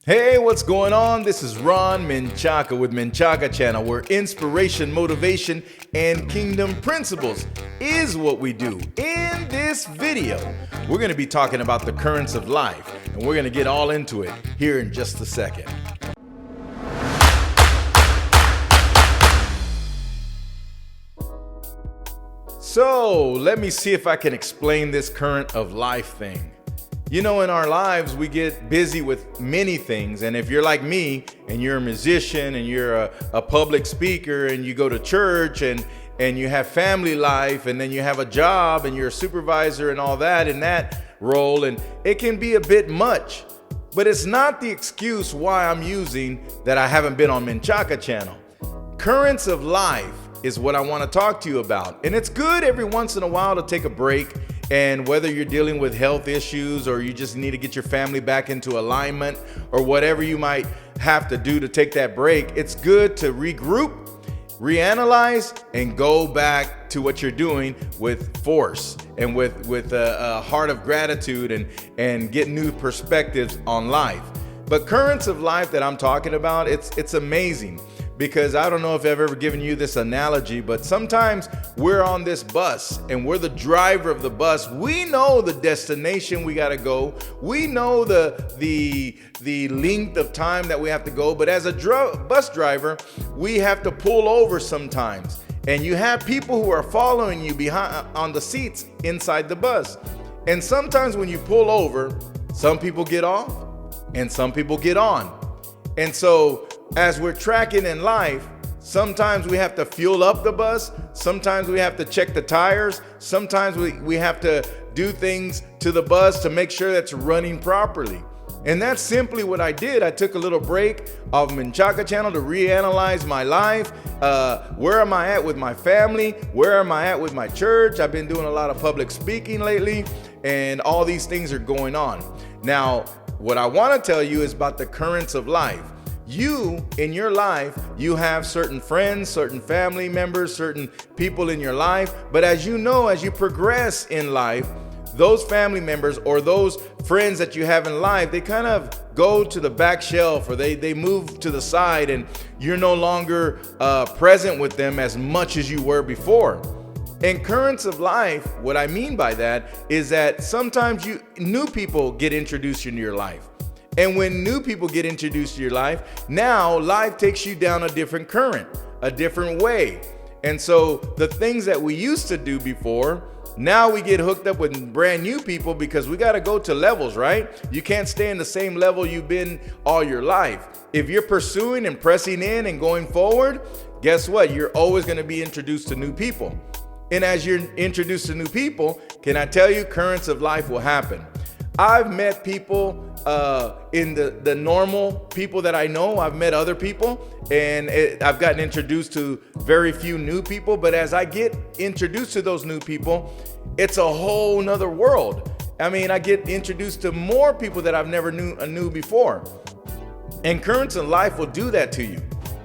Hey, what's going on? This is Ron Menchaca with Menchaca Channel, where inspiration, motivation, and kingdom principles is what we do. In this video, we're going to be talking about the currents of life, and we're going to get all into it here in just a second. So, let me see if I can explain this current of life thing. You know, in our lives, we get busy with many things. And if you're like me and you're a musician and you're a public speaker and you go to church and you have family life and then you have a job and you're a supervisor and all that in that role, and it can be a bit much. But it's not the excuse why I'm using that I haven't been on Menchaca Channel. Currents of life is what I want to talk to you about. And it's good every once in a while to take a break. And whether you're dealing with health issues or you just need to get your family back into alignment or whatever you might have to do to take that break, it's good to regroup, reanalyze, and go back to what you're doing with force and with a heart of gratitude and get new perspectives on life. But currents of life that I'm talking about, it's amazing. Because I don't know if I've ever given you this analogy, but sometimes we're on this bus and we're the driver of the bus. We know the destination we got to go. We know the length of time that we have to go. But as a bus driver, we have to pull over sometimes. And you have people who are following you behind on the seats inside the bus. And sometimes when you pull over, some people get off and some people get on. And so as we're tracking in life, sometimes we have to fuel up the bus. Sometimes we have to check the tires. Sometimes we have to do things to the bus to make sure that's running properly. And that's simply what I did. I took a little break of Menchaca Channel to reanalyze my life. Where am I at with my family? Where am I at with my church? I've been doing a lot of public speaking lately, and all these things are going on. Now, what I want to tell you is about the currents of life. You, in your life, you have certain friends, certain family members, certain people in your life. But as you know, as you progress in life, those family members or those friends that you have in life, they kind of go to the back shelf, or they move to the side, and you're no longer present with them as much as you were before. In currents of life, what I mean by that is that sometimes new people get introduced into your life. And when new people get introduced to your life, now life takes you down a different current, a different way. And so the things that we used to do before, now we get hooked up with brand new people because we got to go to levels, right? You can't stay in the same level you've been all your life. If you're pursuing and pressing in and going forward, guess what? You're always going to be introduced to new people. And as you're introduced to new people, can I tell you, currents of life will happen. I've met people in the normal people that I know. I've met other people, and I've gotten introduced to very few new people. But as I get introduced to those new people, it's a whole nother world. I mean, I get introduced to more people that I've never knew before. And currents of life will do that to you.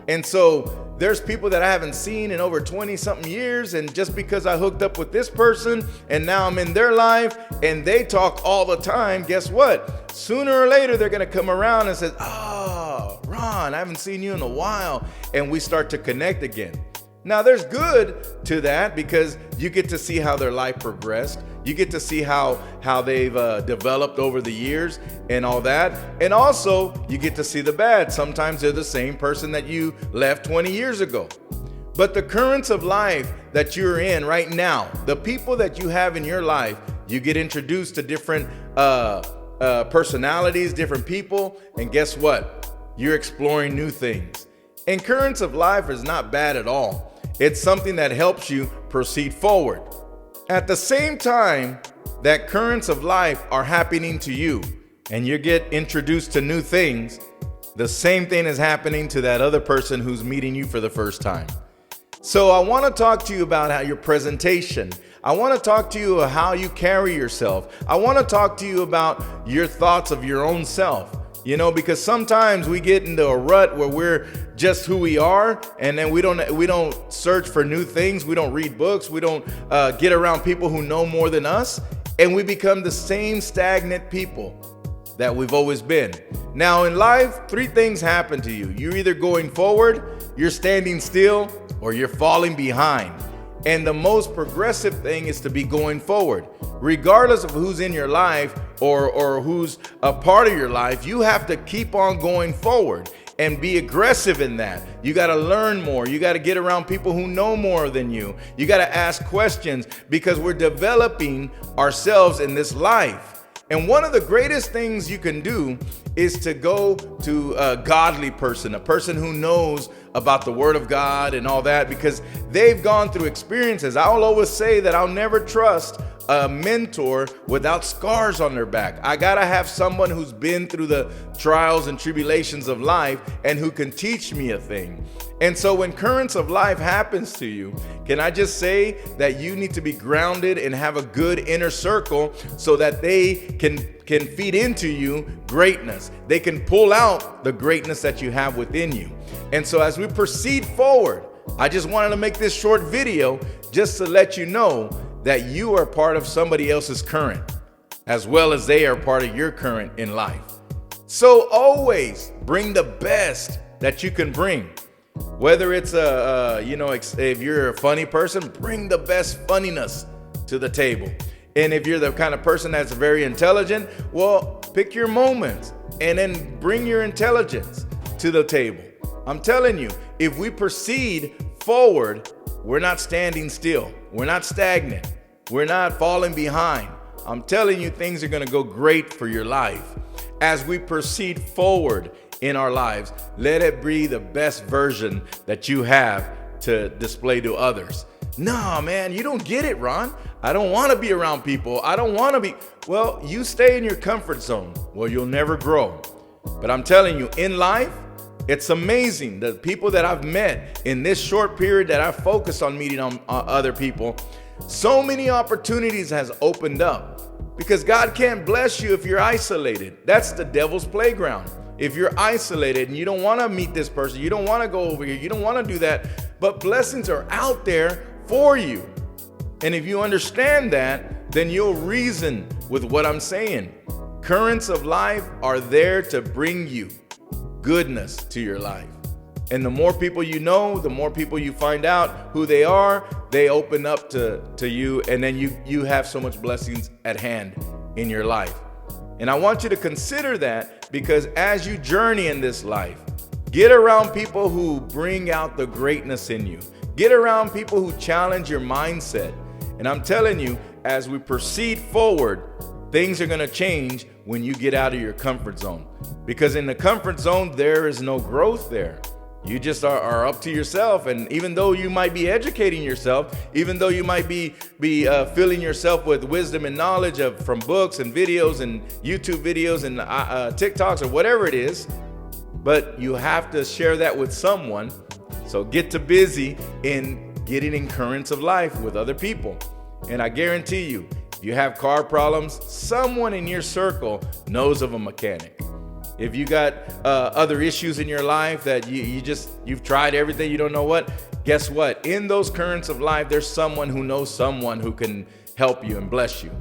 And so there's people that I haven't seen in over 20 something years, and just because I hooked up with this person and now I'm in their life and they talk all the time, guess what? Sooner or later they're going to come around and say, "Oh, Ron, I haven't seen you in a while." And we start to connect again. Now there's good to that because you get to see how their life progressed. You get to see how they've developed over the years and all that. And also you get to see the bad. Sometimes they're the same person that you left 20 years ago. But the currents of life that you're in right now, the people that you have in your life, you get introduced to different personalities, different people. And guess what? You're exploring new things. And currents of life is not bad at all. It's something that helps you proceed forward. At the same time that currents of life are happening to you and you get introduced to new things, the same thing is happening to that other person who's meeting you for the first time. So I want to talk to you about how your presentation. I want to talk to you about how you carry yourself. I want to talk to you about your thoughts of your own self. You know, because sometimes we get into a rut where we're just who we are, and then we don't search for new things. We don't read books. We don't get around people who know more than us. and we become the same stagnant people that we've always been. Now in life, three things happen to you. You're either going forward, you're standing still, or you're falling behind. And the most progressive thing is to be going forward. Regardless of who's in your life or who's a part of your life, you have to keep on going forward and be aggressive in that. You got to learn more. You got to get around people who know more than you. You got to ask questions, because we're developing ourselves in this life. And one of the greatest things you can do is to go to a godly person, a person who knows about the Word of God and all that, because they've gone through experiences. I'll always say that I'll never trust a mentor without scars on their back. I gotta have someone who's been through the trials and tribulations of life and who can teach me a thing. And so when currents of life happens to you, can I just say that you need to be grounded and have a good inner circle so that they can feed into you greatness. They can pull out the greatness that you have within you. And so as we proceed forward, I just wanted to make this short video just to let you know that you are part of somebody else's current, as well as they are part of your current in life. So always bring the best that you can bring. Whether it's if you're a funny person, bring the best funniness to the table. And if you're the kind of person that's very intelligent, well, pick your moments and then bring your intelligence to the table. I'm telling you, if we proceed forward, we're not standing still. We're not stagnant. We're not falling behind. I'm telling you, things are going to go great for your life. As we proceed forward in our lives, let it be the best version that you have to display to others. No, man, you don't get it, Ron. I don't want to be around people. I don't want to be. Well, you stay in your comfort zone. Well, you'll never grow. But I'm telling you, in life, it's amazing the people that I've met in this short period that I've focused on meeting on other people. So many opportunities has opened up, because God can't bless you if you're isolated. That's the devil's playground. If you're isolated and you don't want to meet this person, you don't want to go over here, you don't want to do that, but blessings are out there for you. And if you understand that, then you'll reason with what I'm saying. Currents of life are there to bring you goodness to your life. And the more people you know, the more people you find out who they are, they open up to you, and then you have so much blessings at hand in your life. And I want you to consider that, because as you journey in this life, get around people who bring out the greatness in you. Get around people who challenge your mindset. And I'm telling you, as we proceed forward, things are going to change when you get out of your comfort zone. Because in the comfort zone, there is no growth there. You just are up to yourself. And even though you might be educating yourself, even though you might be filling yourself with wisdom and knowledge from books and videos and YouTube videos and TikToks or whatever it is, but you have to share that with someone. So get to busy in getting in currents of life with other people. And I guarantee you, if you have car problems, someone in your circle knows of a mechanic. If you got other issues in your life that you've tried everything, you don't know what, guess what? In those currents of life, there's someone who knows someone who can help you and bless you.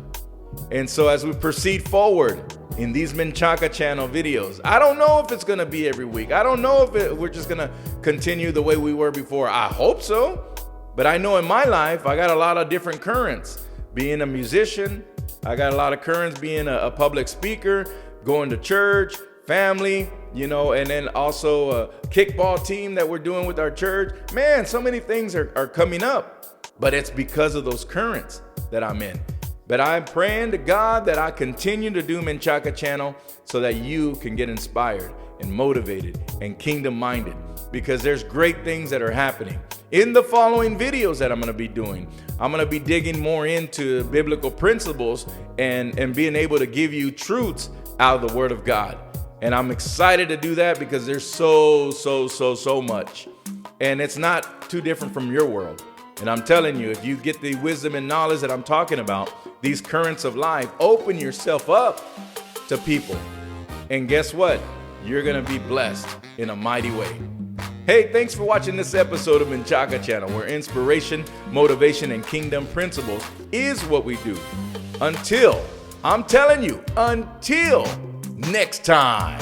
And so as we proceed forward in these Menchaca channel videos, I don't know if it's going to be every week. I don't know if we're just going to continue the way we were before. I hope so. But I know in my life, I got a lot of different currents. Being a musician, I got a lot of currents being a public speaker, going to church, family, and then also a kickball team that we're doing with our church. Man, so many things are coming up, but it's because of those currents that I'm in. But I'm praying to God that I continue to do Menchaca channel so that you can get inspired and motivated and kingdom-minded, because there's great things that are happening. In the following videos that I'm going to be doing, I'm going to be digging more into biblical principles and being able to give you truths out of the Word of God. And I'm excited to do that because there's so much. And it's not too different from your world. And I'm telling you, if you get the wisdom and knowledge that I'm talking about, these currents of life, open yourself up to people. And guess what? You're going to be blessed in a mighty way. Hey, thanks for watching this episode of Menchaca Channel, where inspiration, motivation, and kingdom principles is what we do. Until, I'm telling you, until next time.